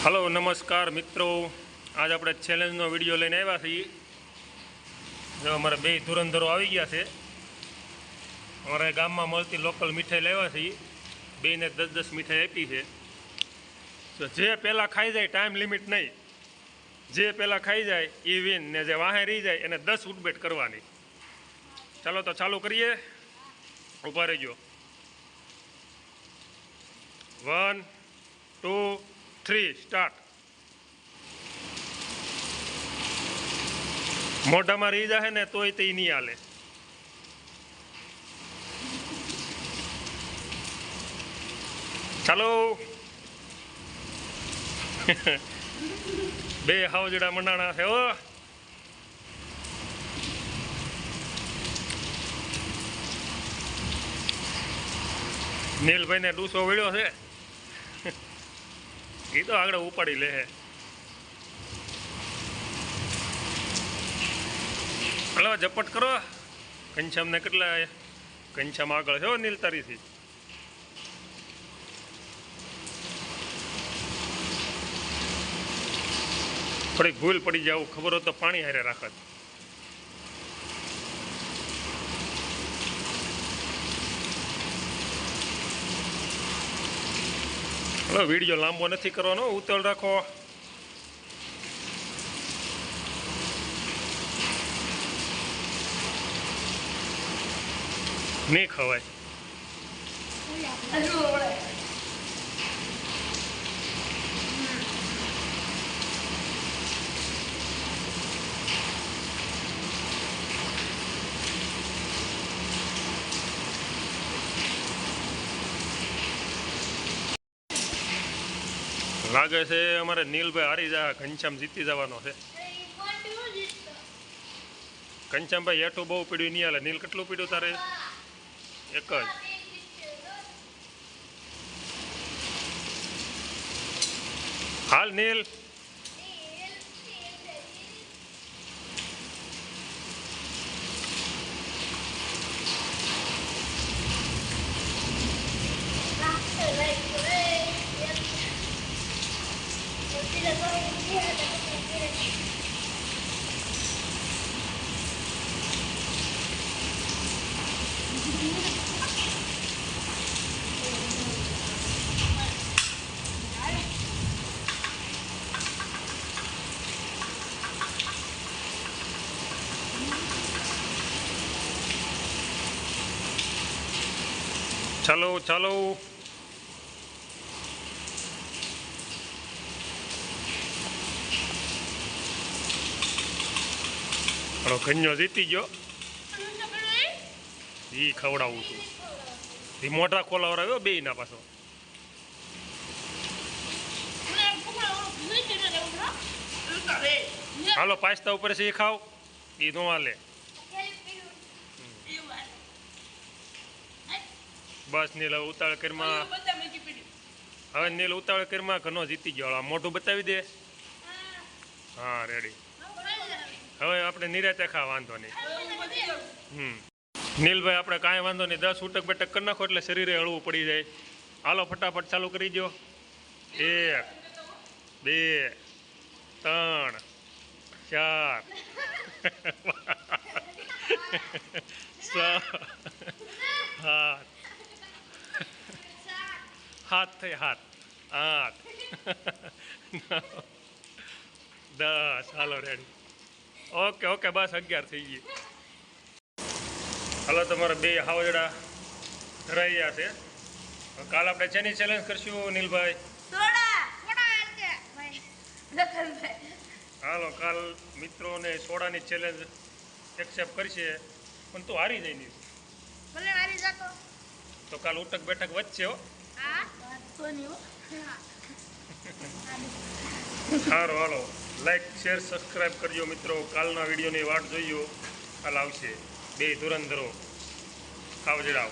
Hello નમસ્કાર મિત્રો, આજ આપણે ચેલેન્જનો વિડીયો લઈને આવ્યા છીએ. જો અમારા બે ધુરંધરો આવી ગયા છે. અમારા ગામમાં મળતી લોકલ મીઠાઈ લાવ્યા છીએ. બેને 10-10 મીઠાઈ આપી છે. તો જે પહેલાં ખાઈ જાય, ટાઈમ લિમિટ નહીં, જે પહેલાં ખાઈ જાય એ વિન, ને જે વાહે રહી જાય એને 10 ઉઠબેટ કરવાની. ચાલો તો ચાલુ કરીએ. ઊભા રહેજો. 1 2 3 સ્ટાર્ટ. મોઢામાં રહી જાય ને તોય તે નહીં હાલે. ચાલો. બે હાવજડા મંડાણા છે હો. નીલભાઈને ડૂસો વળ્યો છે. એ તો આગળ ઉપાડી લે. હલો ઝપટ કરો. ઘનશ્યામને કેટલા ઘનશ્યામ આગળ છે નીલ તારીથી. થોડીક ભૂલ પડી જાવ, ખબર હોય તો પાણી હારે રાખત. હલો વિડીયો લાંબો નથી કરવાનો, ઉતાવળ રાખો. નહીં ખવાય. લાગે છે અમારે નીલભાઈ હારી જાય, ઘનશ્યામ જીતી જવાનો છે. ઘનશ્યામભાઈ હેઠું બહુ પીડ્યું નહીં હાલે. નીલ કેટલું પીડ્યું તારે? એક જ. હાલ નીલ. ચાલો ચાલો. હલો ઘન્યો જીતી ગયો. ઈ ખવડાવું છું. એ મોઢા ખોલાવરાવ્યો બે ના પાછો. હાલો પાસ્તા ઉપર છે એ ખાવ. એ નો હાલે. બસ નીલ ઉતાવળ કરીમાં. હવે નીલ ઉતાવળ કરીમાં ઘણો જીતી ગયો. મોઢું બતાવી દે. હા રેડી. હવે આપણે નિરાતે ખા, વાંધો નહીં. નીલભાઈ આપણે કાંઈ વાંધો નહીં, 10 ઉટક બેટક કરી નાખો એટલે શરીરે હળવું પડી જાય. હાલો ફટાફટ ચાલુ કરી દો. 1 2 3 4 6 7 હાથ થઈ હાથ 8 9 10. હાલો રેડી. ઓકે ઓકે બસ 11 થઈ ગઈ. હાલો તમારા બે હાવજડા ધરાઈ ગયા છે. કાલ આપણે શેની ચેલેન્જ કરશું નીલભાઈ? હાલો કાલ મિત્રોને સોડાની ચેલેન્જ એક્સેપ્ટ કરશે, પણ તું હારી જાય નહીં. તો કાલ ઉટક બેઠક વચ્ચે હો. સારું હાલો લાઈક શેર સબસ્ક્રાઈબ કરજો મિત્રો. કાલના વિડીયોની વાટ જોઈયો. કાલ આવશે બે ધુરંધરો હાવજડાઓ.